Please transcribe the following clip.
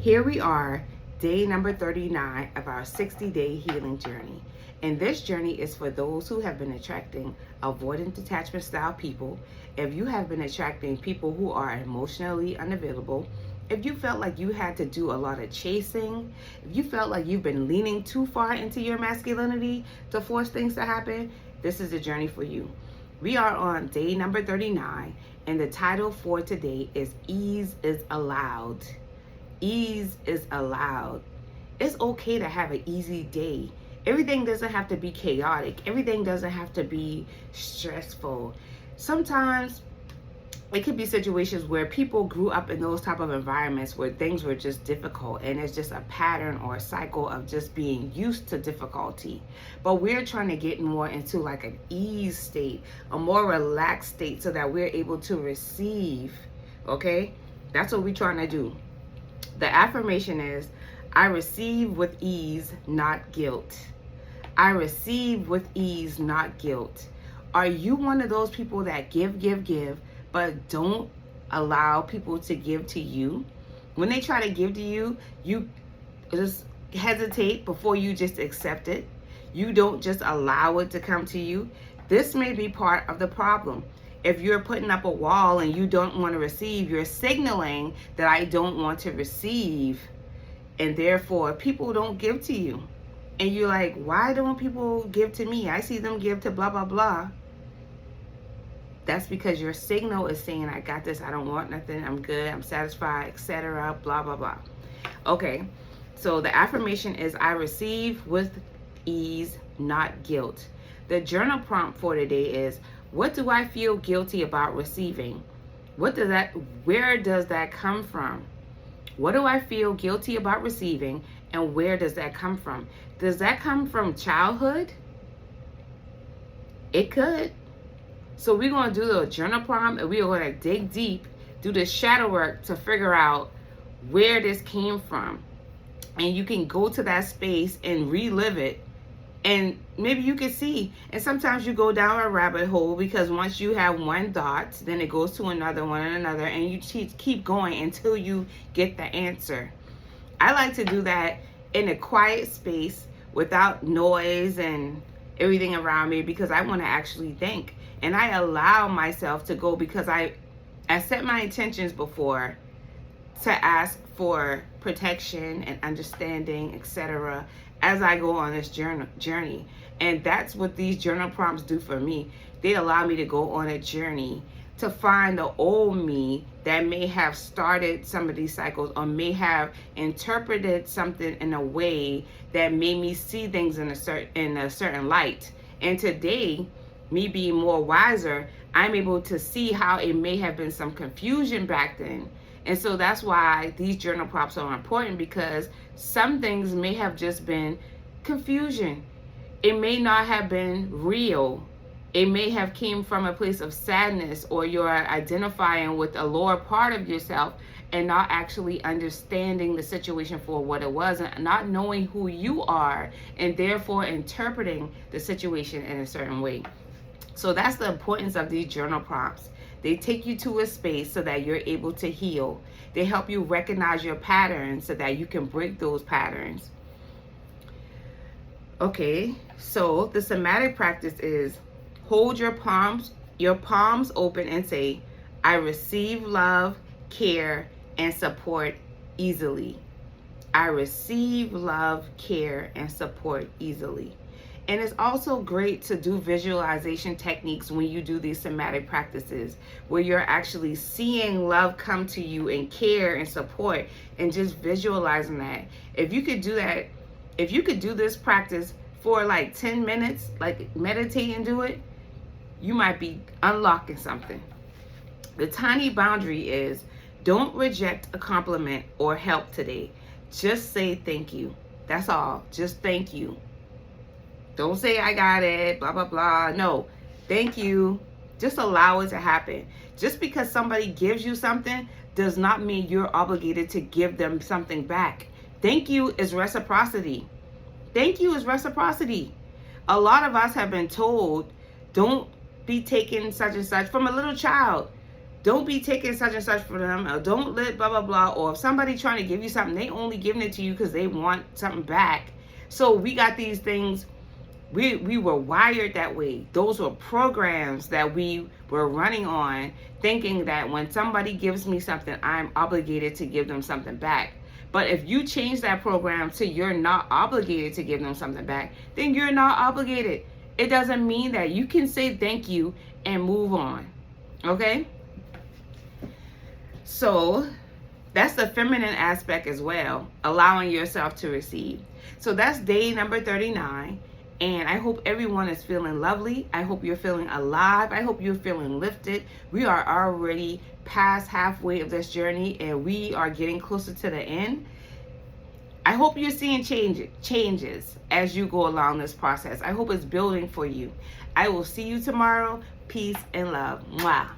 Here we are, day number 39 of our 60-day healing journey. And this journey is for those who have been attracting avoidant attachment style people. If you have been attracting people who are emotionally unavailable, if you felt like you had to do a lot of chasing, if you felt like you've been leaning too far into your masculinity to force things to happen, this is the journey for you. We are on day number 39, and the title for today is Ease is Allowed. Ease is allowed. It's okay to have an easy day. Everything doesn't have to be chaotic. Everything doesn't have to be stressful. Sometimes it could be situations where people grew up in those type of environments where things were just difficult, and it's just a pattern or a cycle of just being used to difficulty. But we're trying to get more into like an ease state, a more relaxed state, so that we're able to receive. Okay, that's what we're trying to do. The affirmation is, I receive with ease, not guilt. I receive with ease, not guilt. Are you one of those people that give, but don't allow people to give to you? When they try to give to you, you just hesitate before you just accept it. You don't just allow it to come to you. This may be part of the problem. If you're putting up a wall and you don't want to receive, you're signaling that I don't want to receive, and therefore people don't give to you. And you're like, why don't people give to me? I see them give to blah, blah, blah. That's because your signal is saying, I got this, I don't want nothing, I'm good, I'm satisfied, etc., blah, blah, blah. Okay, so the affirmation is, I receive with ease, not guilt. The journal prompt for today is, what do I feel guilty about receiving? Where does that come from? What do I feel guilty about receiving, and where does that come from? Does that come from childhood? It could. So we're going to do the journal prompt, and we're going to dig deep, do the shadow work to figure out where this came from. And you can go to that space and relive it. And maybe you can see, and sometimes you go down a rabbit hole, because once you have one thought, then it goes to another one and another, and you keep going until you get the answer. I like to do that in a quiet space without noise and everything around me, because I want to actually think. And I allow myself to go, because I set my intentions before to ask for protection and understanding, etc., as I go on this journey. And that's what these journal prompts do for me. They allow me to go on a journey to find the old me that may have started some of these cycles, or may have interpreted something in a way that made me see things in a certain light. And today, me being more wiser, I'm able to see how it may have been some confusion back then. And so that's why these journal prompts are important, because some things may have just been confusion. It may not have been real. It may have came from a place of sadness, or you're identifying with a lower part of yourself and not actually understanding the situation for what it was, and not knowing who you are, and therefore interpreting the situation in a certain way. So that's the importance of these journal prompts. They take you to a space so that you're able to heal. They help you recognize your patterns so that you can break those patterns. Okay, so the somatic practice is, hold your palms open and say, I receive love, care, and support easily. I receive love, care, and support easily. And it's also great to do visualization techniques when you do these somatic practices, where you're actually seeing love come to you, and care and support, and just visualizing that. If you could do that, if you could do this practice for like 10 minutes, like meditate and do it, you might be unlocking something. The tiny boundary is, don't reject a compliment or help today. Just say thank you. That's all. Just thank you. Don't say I got it, blah, blah, blah. No, thank you. Just allow it to happen. Just because somebody gives you something does not mean you're obligated to give them something back. Thank you is reciprocity. Thank you is reciprocity. A lot of us have been told, don't be taking such and such from a little child. Don't be taking such and such for them, or don't let blah, blah, blah. Or if somebody trying to give you something, they only giving it to you because they want something back. So we got these things, we were wired that way. Those were programs that we were running on, thinking that when somebody gives me something, I'm obligated to give them something back. But if you change that program to you're not obligated to give them something back, then you're not obligated. It doesn't mean that. You can say thank you and move on. Okay? So that's the feminine aspect as well, allowing yourself to receive. So that's day number 39. And I hope everyone is feeling lovely. I hope you're feeling alive. I hope you're feeling lifted. We are already past halfway of this journey, and we are getting closer to the end. I hope you're seeing changes as you go along this process. I hope it's building for you. I will see you tomorrow. Peace and love. Mwah.